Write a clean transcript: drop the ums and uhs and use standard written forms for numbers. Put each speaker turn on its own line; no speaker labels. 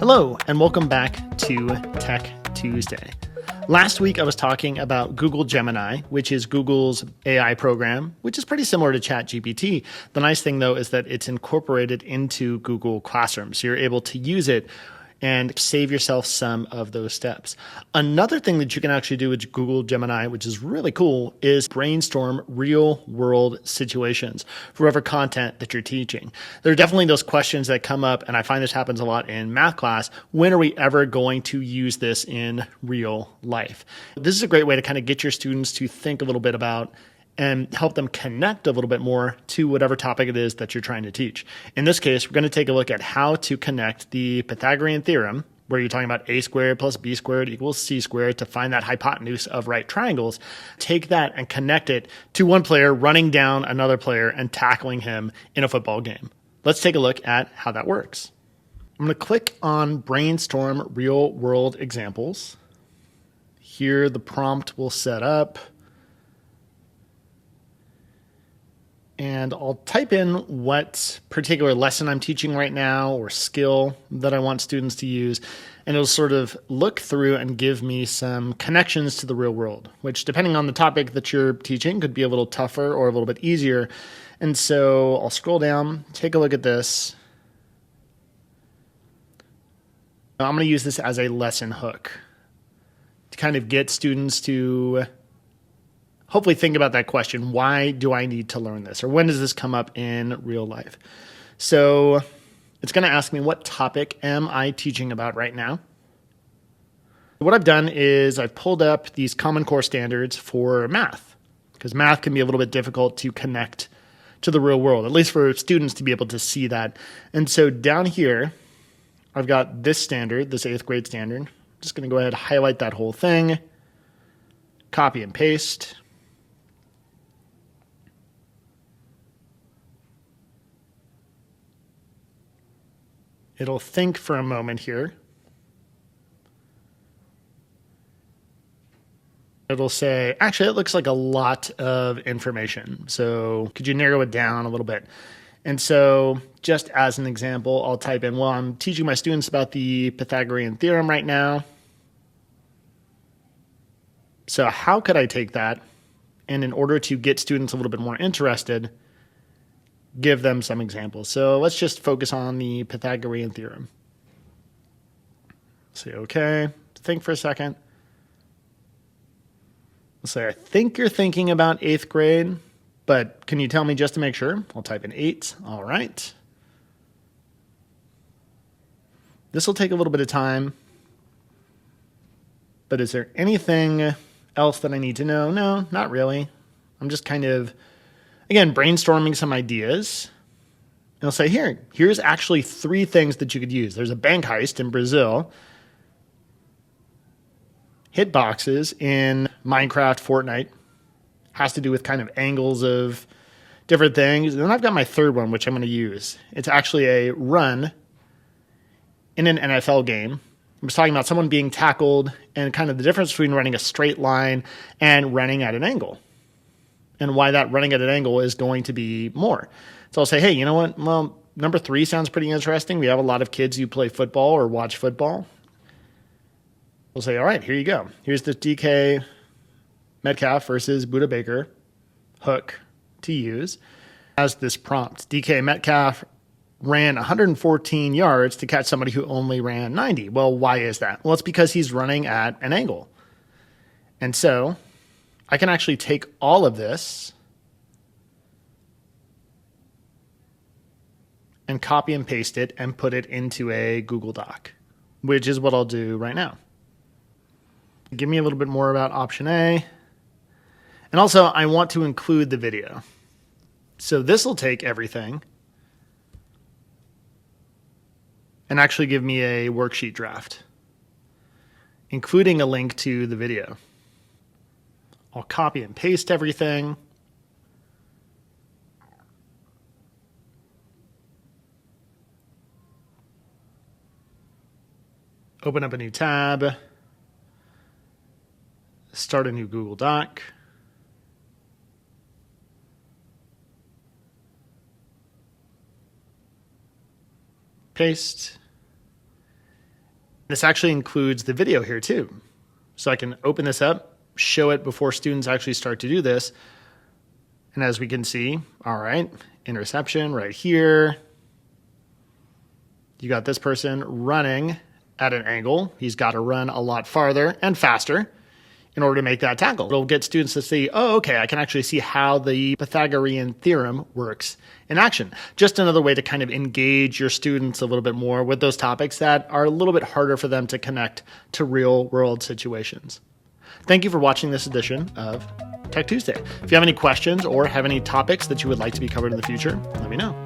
Hello, and welcome back to Tech Tuesday. Last week, I was talking about Google Gemini, which is Google's AI program, which is pretty similar to ChatGPT. The nice thing, though, is that it's incorporated into Google Classroom, so you're able to use it and save yourself some of those steps. Another thing that you can actually do with Google Gemini, which is really cool, is brainstorm real-world situations for whatever content that you're teaching. There are definitely those questions that come up, and I find this happens a lot in math class. When are we ever going to use this in real life? This is a great way to kind of get your students to think a little bit about and help them connect a little bit more to whatever topic it is that you're trying to teach. In this case, we're going to take a look at how to connect the Pythagorean theorem, where you're talking about a squared plus b squared equals c squared to find that hypotenuse of right triangles. Take that and connect it to one player running down another player and tackling him in a football game. Let's take a look at how that works. I'm going to click on Brainstorm Real World Examples. Here the prompt will set up. And I'll type in what particular lesson I'm teaching right now or skill that I want students to use. And it'll sort of look through and give me some connections to the real world, which depending on the topic that you're teaching could be a little tougher or a little bit easier. And so I'll scroll down, take a look at this. I'm going to use this as a lesson hook to kind of get students to hopefully think about that question. Why do I need to learn this? Or when does this come up in real life? So it's going to ask me, what topic am I teaching about right now? What I've done is I've pulled up these Common Core standards for math, because math can be a little bit difficult to connect to the real world, at least for students to be able to see that. And so down here, I've got this standard, this 8th grade standard. I'm just going to go ahead and highlight that whole thing, copy and paste. It'll think for a moment here. It'll say, actually, it looks like a lot of information. So could you narrow it down a little bit? And so just as an example, I'll type in, well, I'm teaching my students about the Pythagorean theorem right now. So how could I take that? And in order to get students a little bit more interested, give them some examples. So let's just focus on the Pythagorean theorem. Say, okay, think for a second. Let's say, I think you're thinking about 8th grade, but can you tell me just to make sure? I'll type in 8. All right. This will take a little bit of time, but is there anything else that I need to know? No, not really. I'm just kind of, again, brainstorming some ideas. And I'll say, here's actually 3 things that you could use. There's a bank heist in Brazil, hitboxes in Minecraft, Fortnite, has to do with kind of angles of different things. And then I've got my third one, which I'm going to use. It's actually a run in an NFL game. I was talking about someone being tackled and kind of the difference between running a straight line and running at an angle, and why that running at an angle is going to be more. So I'll say, hey, you know what? Well, number 3 sounds pretty interesting. We have a lot of kids who play football or watch football. We'll say, all right, here you go. Here's the DK Metcalf versus Buda Baker hook to use as this prompt. DK Metcalf ran 114 yards to catch somebody who only ran 90. Well, why is that? Well, it's because he's running at an angle. And so I can actually take all of this and copy and paste it and put it into a Google Doc, which is what I'll do right now. Give me a little bit more about option A. And also, I want to include the video. So this will take everything and actually give me a worksheet draft, including a link to the video. I'll copy and paste everything. Open up a new tab. Start a new Google Doc. Paste. This actually includes the video here too. So I can open this up, show it before students actually start to do this. And as we can see, all right, interception right here. You got this person running at an angle. He's got to run a lot farther and faster in order to make that tackle. It'll get students to see, oh, okay, I can actually see how the Pythagorean theorem works in action. Just another way to kind of engage your students a little bit more with those topics that are a little bit harder for them to connect to real world situations. Thank you for watching this edition of Tech Tuesday. If you have any questions or have any topics that you would like to be covered in the future, let me know.